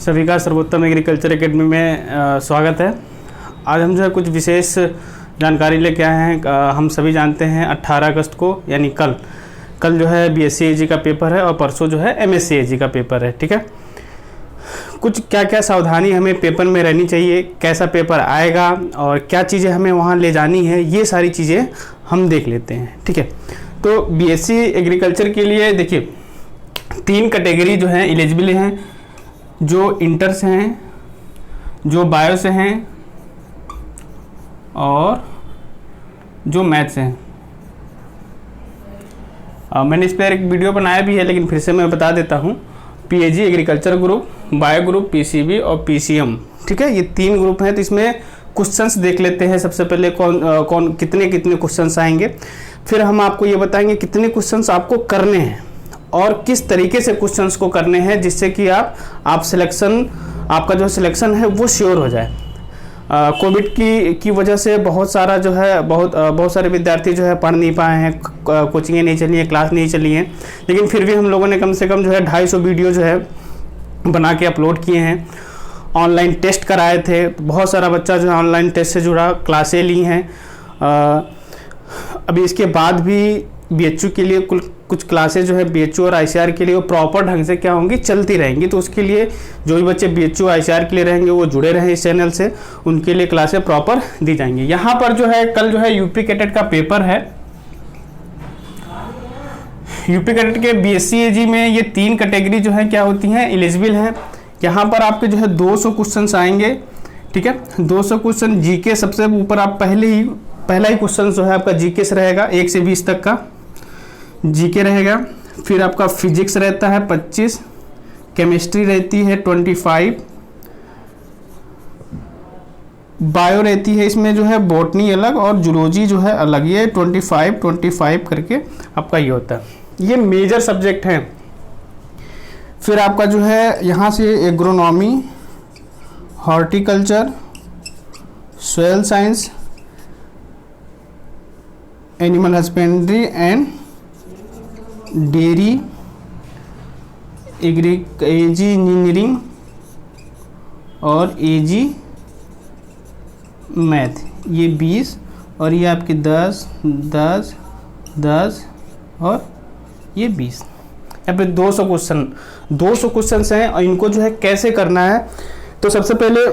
सभी का सर्वोत्तम एग्रीकल्चर एकेडमी में स्वागत है। आज हम जो है कुछ विशेष जानकारी लेके आए हैं। हम सभी जानते हैं 18 अगस्त को यानी कल जो है बीएससी एजी का पेपर है और परसों जो है एमएससी एजी का पेपर है। ठीक है, कुछ क्या क्या सावधानी हमें पेपर में रहनी चाहिए, कैसा पेपर आएगा और क्या चीज़ें हमें वहाँ ले जानी है, ये सारी चीज़ें हम देख लेते हैं। ठीक है, तो बीएससी एग्रीकल्चर के लिए देखिए 3 कैटेगरी जो हैं एलिजिबल हैं, जो इंटर से हैं, जो बायो से हैं और जो मैथ से हैं। मैंने इस पर एक वीडियो बनाया भी है, लेकिन फिर से मैं बता देता हूँ। PAG agriculture group, bio group, PCB और पीसीएम। ठीक है, ये 3 ग्रुप हैं। तो इसमें क्वेश्चंस देख लेते हैं। सबसे पहले कौन कितने क्वेश्चंस आएंगे, फिर हम आपको ये बताएंगे कितने क्वेश्चंस आपको करने हैं और किस तरीके से क्वेश्चंस को करने हैं, जिससे कि आप सिलेक्शन, आपका जो सिलेक्शन है वो श्योर हो जाए। कोविड की वजह से बहुत सारे विद्यार्थी जो है पढ़ नहीं पाए हैं, कोचिंगें नहीं चली हैं, क्लास नहीं चली हैं, लेकिन फिर भी हम लोगों ने कम से कम जो है 250 वीडियो जो है बना के अपलोड किए हैं। ऑनलाइन टेस्ट कराए थे, बहुत सारा बच्चा जो है ऑनलाइन टेस्ट से जुड़ा क्लासें ली हैं। अभी इसके बाद भी बीएचयू के लिए कुछ क्लासेस जो है बीएचयू और आईसीआर के लिए वो प्रॉपर ढंग से क्या होंगी, चलती रहेंगी। तो उसके लिए जो भी बच्चे बीएचयू आईसीआर के लिए रहेंगे वो जुड़े रहें इस चैनल से, उनके लिए क्लासें प्रॉपर दी जाएंगी। यहाँ पर जो है कल जो है यूपी कैडेट का पेपर है। यूपी कैडेट के बीएससी एजी में ये 3 कैटेगरी जो है क्या होती हैं, एलिजिबल हैं। यहाँ पर आपके जो है 200 क्वेश्चन आएंगे। ठीक है, 200 क्वेश्चन जीके सबसे ऊपर। आप पहला ही क्वेश्चन जो है आपका जीके से रहेगा, 1 से 20 तक का जीके रहेगा। फिर आपका फिजिक्स रहता है 25, केमिस्ट्री रहती है 25, बायो रहती है इसमें जो है बॉटनी अलग और जूलॉजी जो है अलग, ये 25 करके आपका ये होता है। ये मेजर सब्जेक्ट हैं। फिर आपका जो है यहाँ से agronomy, horticulture, soil science, animal husbandry and dairy, AG engineering और एजी मैथ, ये 20 और ये आपके 10 और ये 20। यहाँ पे 200 क्वेश्चन हैं और इनको जो है कैसे करना है। तो सबसे पहले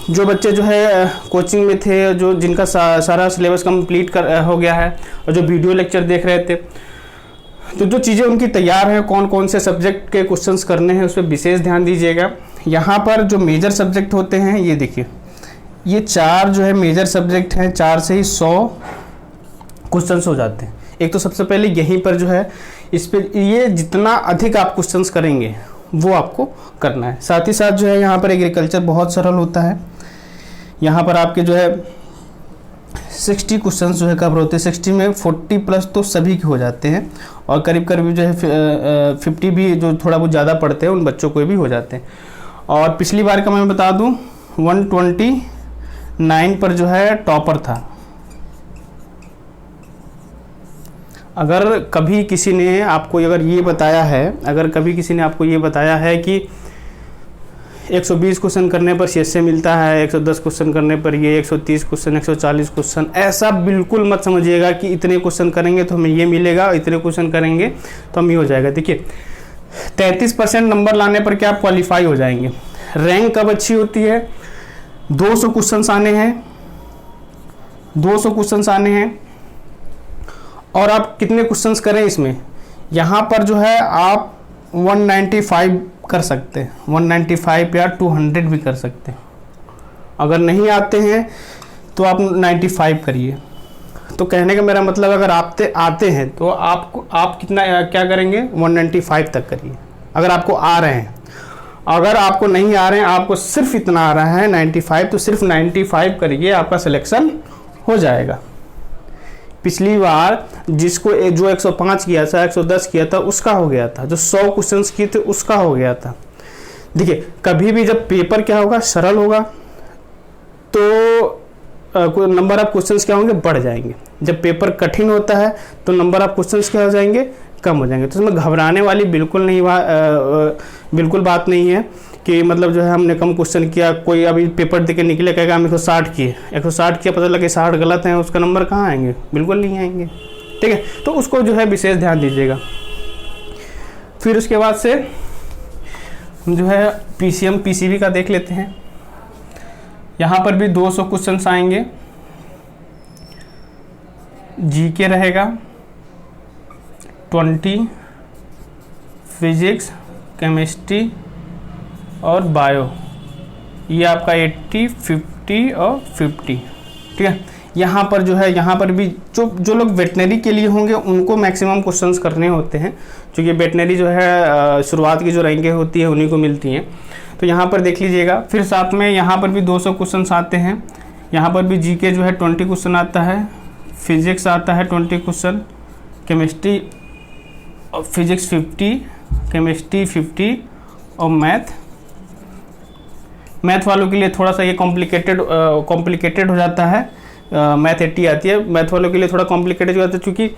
जो बच्चे जो है कोचिंग में थे, जो जिनका सारा सिलेबस कंप्लीट हो गया है और जो वीडियो लेक्चर देख रहे थे, तो जो चीज़ें उनकी तैयार हैं, कौन कौन से सब्जेक्ट के क्वेश्चंस करने हैं उस पर विशेष ध्यान दीजिएगा। यहाँ पर जो मेजर सब्जेक्ट होते हैं, ये देखिए, ये 4 जो है मेजर सब्जेक्ट हैं। 4 से ही 100 क्वेश्चंस हो जाते हैं। एक तो सबसे पहले यहीं पर जो है इस पर ये जितना अधिक आप क्वेश्चंस करेंगे वो आपको करना है। साथ ही साथ जो है यहाँ पर एग्रीकल्चर बहुत सरल होता है। यहाँ पर आपके जो है 60 क्वेश्चंस जो है कवर होते हैं। 60 में 40 प्लस तो सभी के हो जाते हैं और करीब जो है 50 भी जो थोड़ा बहुत ज़्यादा पढ़ते हैं उन बच्चों को भी हो जाते हैं। और पिछली बार का मैं बता दूं 129 पर जो है टॉपर था। अगर कभी किसी ने आपको ये बताया है कि 120 क्वेश्चन करने पर सीएसए मिलता है, 110 क्वेश्चन करने पर ये, 130 क्वेश्चन, 140 क्वेश्चन, ऐसा बिल्कुल मत समझिएगा कि इतने क्वेश्चन करेंगे तो हमें ये मिलेगा, इतने क्वेश्चन करेंगे तो हम ये हो जाएगा। देखिए 33% नंबर लाने पर क्या आप क्वालिफाई हो जाएंगे। रैंक कब अच्छी होती है, 200 क्वेश्चन आने हैं और आप कितने क्वेश्चंस करें इसमें। यहाँ पर जो है आप 195 कर सकते हैं, 195 या 200 भी कर सकते हैं। अगर नहीं आते हैं तो आप 95 करिए। तो कहने का मेरा मतलब, अगर आते हैं तो आप क्या करेंगे, 195 तक करिए अगर आपको आ रहे हैं। अगर आपको नहीं आ रहे हैं, आपको सिर्फ इतना आ रहा है 95, तो सिर्फ 95 करिए, आपका सिलेक्शन हो जाएगा। पिछली बार जो 105 किया था, 110 किया था, उसका हो गया था। जो 100 क्वेश्चंस किए थे उसका हो गया था। देखिए कभी भी जब पेपर क्या होगा, सरल होगा, तो नंबर ऑफ क्वेश्चंस क्या होंगे, बढ़ जाएंगे। जब पेपर कठिन होता है तो नंबर ऑफ क्वेश्चंस क्या हो जाएंगे, कम हो जाएंगे। तो इसमें घबराने वाली बिल्कुल बात नहीं है कि मतलब जो है हमने कम क्वेश्चन किया, कोई अभी पेपर दे के निकले कहेगा हम 160 किए, 160 किया, पता लगे 60 गलत हैं, उसका नंबर कहाँ आएंगे? बिल्कुल नहीं आएंगे। ठीक है, तो उसको जो है विशेष ध्यान दीजिएगा। फिर उसके बाद से हम जो है PCM PCB का देख लेते हैं। यहाँ पर भी 200 क्वेश्चन आएंगे। GK रहेगा 20, फिजिक्स, केमिस्ट्री और बायो, ये आपका 80, 50 और 50। ठीक है, यहाँ पर जो है, यहाँ पर भी जो लोग वेटनरी के लिए होंगे उनको मैक्सिमम क्वेश्चंस करने होते हैं, क्योंकि वेटनरी जो है शुरुआत की जो रैंकें होती है उन्हीं को मिलती हैं। तो यहाँ पर देख लीजिएगा। फिर साथ में यहाँ पर भी 200 क्वेश्चंस आते हैं। यहाँ पर भी GK जो है 20 क्वेश्चन आता है, फिजिक्स आता है 20 क्वेश्चन, केमिस्ट्री और फिजिक्स 50, केमिस्ट्री 50 और मैथ वालों के लिए थोड़ा सा ये कॉम्प्लिकेटेड हो जाता है। मैथ 80 आती है, मैथ वालों के लिए थोड़ा कॉम्प्लिकेटेड हो जाता है, क्योंकि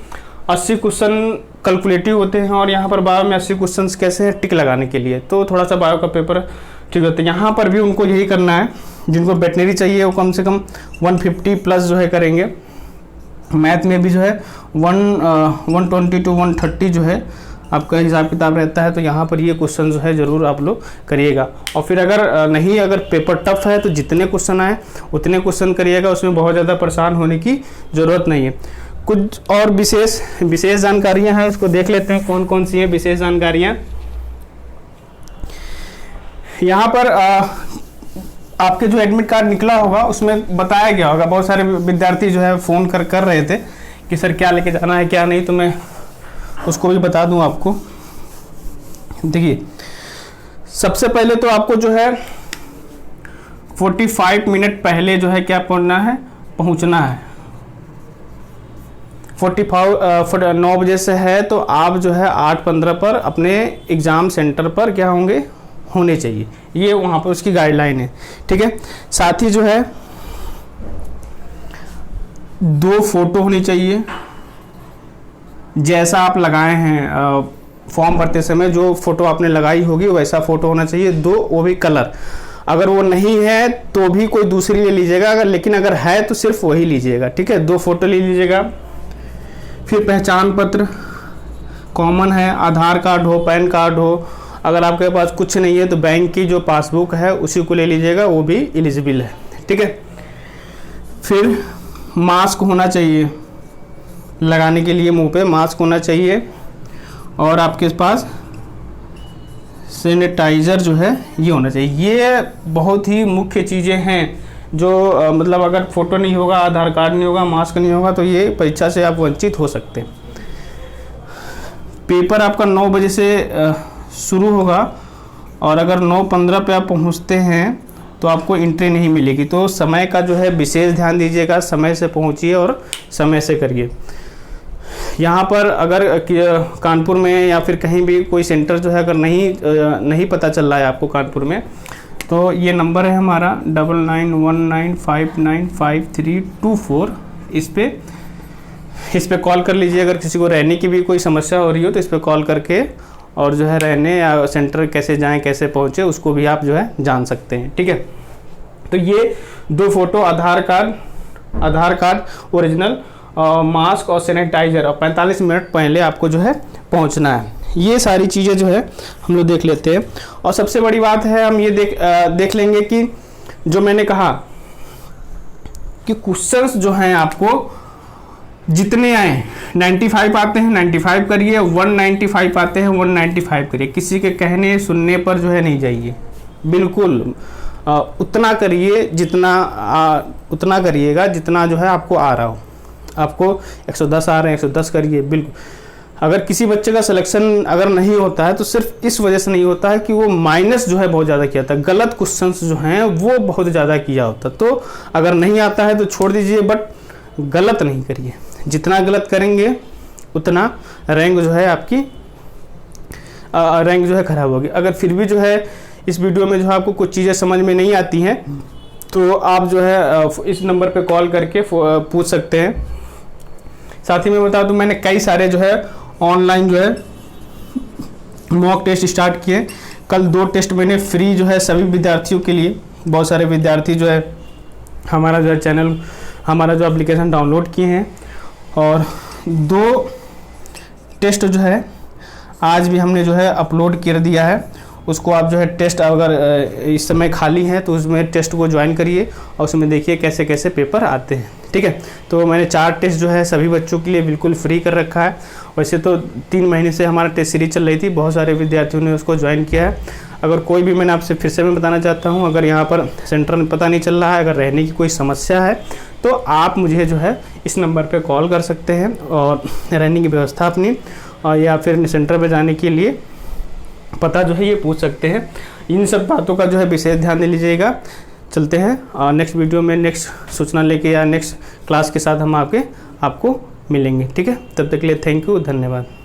80 क्वेश्चन कैलकुलेटिव होते हैं और यहाँ पर बायो में 80 क्वेश्चन कैसे हैं टिक लगाने के लिए, तो थोड़ा सा बायो का पेपर ठीक होता है। यहाँ पर भी उनको यही करना है, जिनको वेटनरी चाहिए वो कम से कम 150 प्लस जो है करेंगे। मैथ में भी जो है 120 to 130 जो है आपका हिसाब किताब रहता है। तो यहाँ पर ये क्वेश्चन जो है ज़रूर आप लोग करिएगा। और फिर अगर पेपर टफ है तो जितने क्वेश्चन आए उतने क्वेश्चन करिएगा, उसमें बहुत ज़्यादा परेशान होने की ज़रूरत नहीं है। कुछ और विशेष जानकारियाँ हैं, उसको देख लेते हैं कौन कौन सी हैं विशेष जानकारियाँ। यहाँ पर आपके जो एडमिट कार्ड निकला होगा उसमें बताया गया होगा, बहुत सारे विद्यार्थी जो है फ़ोन कर रहे थे कि सर क्या लेके जाना है क्या नहीं, तो मैं उसको भी बता दूं आपको। देखिए, सबसे पहले तो आपको जो है 45 मिनट पहले जो है क्या पहुंचना है। 9 बजे से है तो आप जो है 8:15 पर अपने एग्ज़ाम सेंटर पर क्या होने चाहिए, ये वहाँ पर उसकी गाइडलाइन है। ठीक है, साथ ही जो है 2 फोटो होनी चाहिए, जैसा आप लगाए हैं फॉर्म भरते समय जो फोटो आपने लगाई होगी वैसा फोटो होना चाहिए, 2, वो भी कलर। अगर वो नहीं है तो भी कोई दूसरी ले लीजिएगा, लेकिन अगर है तो सिर्फ वही लीजिएगा। ठीक है, 2 फोटो ले लीजिएगा। फिर पहचान पत्र कॉमन है, आधार कार्ड हो, पैन कार्ड हो। अगर आपके पास कुछ नहीं है तो बैंक की जो पासबुक है उसी को ले लीजिएगा, वो भी एलिजिबल है। ठीक है, फिर मास्क होना चाहिए, लगाने के लिए मुंह पे मास्क होना चाहिए, और आपके पास सैनिटाइज़र जो है ये होना चाहिए। ये बहुत ही मुख्य चीज़ें हैं जो मतलब अगर फ़ोटो नहीं होगा, आधार कार्ड नहीं होगा, मास्क नहीं होगा तो ये परीक्षा से आप वंचित हो सकते हैं। पेपर आपका 9 बजे से शुरू होगा और अगर 9:15 पे आप पहुंचते हैं तो आपको एंट्री नहीं मिलेगी। तो समय का जो है विशेष ध्यान दीजिएगा, समय से पहुंचिए और समय से करिए। यहाँ पर अगर कानपुर में या फिर कहीं भी कोई सेंटर जो है अगर नहीं पता चल रहा है आपको कानपुर में, तो ये नंबर है हमारा 9919595324। इस पे कॉल कर लीजिए। अगर किसी को रहने की भी कोई समस्या हो रही हो तो इस पे कॉल करके और जो है रहने या सेंटर कैसे जाएं, कैसे पहुँचे, उसको भी आप जो है जान सकते हैं। ठीक है, तो ये 2 फोटो, आधार कार्ड ओरिजिनल, मास्क और सैनिटाइज़र, और 45 मिनट पहले आपको जो है पहुंचना है। ये सारी चीज़ें जो है हम लोग देख लेते हैं। और सबसे बड़ी बात है हम ये देख लेंगे कि जो मैंने कहा कि क्वेश्चंस जो हैं आपको जितने आए 95 आते हैं 95 करिए, 195 आते हैं 195 करिए। किसी के कहने सुनने पर जो है नहीं जाइए, बिल्कुल उतना करिए उतना करिएगा जितना जो है आपको आ रहा हो। आपको 110 आ रहे हैं 110 करिए, बिल्कुल। अगर किसी बच्चे का सिलेक्शन अगर नहीं होता है तो सिर्फ इस वजह से नहीं होता है कि वो माइनस जो है बहुत ज़्यादा किया था, गलत क्वेश्चंस जो हैं वो बहुत ज़्यादा किया होता। तो अगर नहीं आता है तो छोड़ दीजिए, बट गलत नहीं करिए। जितना गलत करेंगे उतना रैंक जो है आपकी रैंक जो है खराब होगी। अगर फिर भी जो है इस वीडियो में जो है आपको कुछ चीज़ें समझ में नहीं आती हैं तो आप जो है इस नंबर पे कॉल करके पूछ सकते हैं। साथ ही मैं बता दूं, मैंने कई सारे जो है ऑनलाइन जो है मॉक टेस्ट स्टार्ट किए। कल 2 टेस्ट मैंने फ्री जो है सभी विद्यार्थियों के लिए, बहुत सारे विद्यार्थी जो है हमारा जो है चैनल, हमारा जो एप्लीकेशन डाउनलोड किए हैं, और 2 टेस्ट जो है आज भी हमने जो है अपलोड कर दिया है। उसको आप जो है टेस्ट, अगर इस समय खाली है तो उसमें टेस्ट को ज्वाइन करिए और उसमें देखिए कैसे कैसे पेपर आते हैं, ठीक है। तो मैंने 4 टेस्ट जो है सभी बच्चों के लिए बिल्कुल फ्री कर रखा है। वैसे तो 3 महीने से हमारा टेस्ट सीरीज चल रही थी, बहुत सारे विद्यार्थियों ने उसको ज्वाइन किया है। अगर कोई भी, मैंने आपसे फिर से मैं बताना चाहता हूँ, अगर यहाँ पर सेंटर में पता नहीं चल रहा है, अगर रहने की कोई समस्या है तो आप मुझे जो है इस नंबर पे कॉल कर सकते हैं और रहने की व्यवस्था अपनी, और या फिर सेंटर पे जाने के लिए पता जो है ये पूछ सकते हैं। इन सब बातों का जो है विशेष ध्यान दे लीजिएगा। चलते हैं और नेक्स्ट वीडियो में नेक्स्ट सूचना लेके या नेक्स्ट क्लास के साथ हम आपको मिलेंगे, ठीक है। तब तक के लिए थैंक यू, धन्यवाद।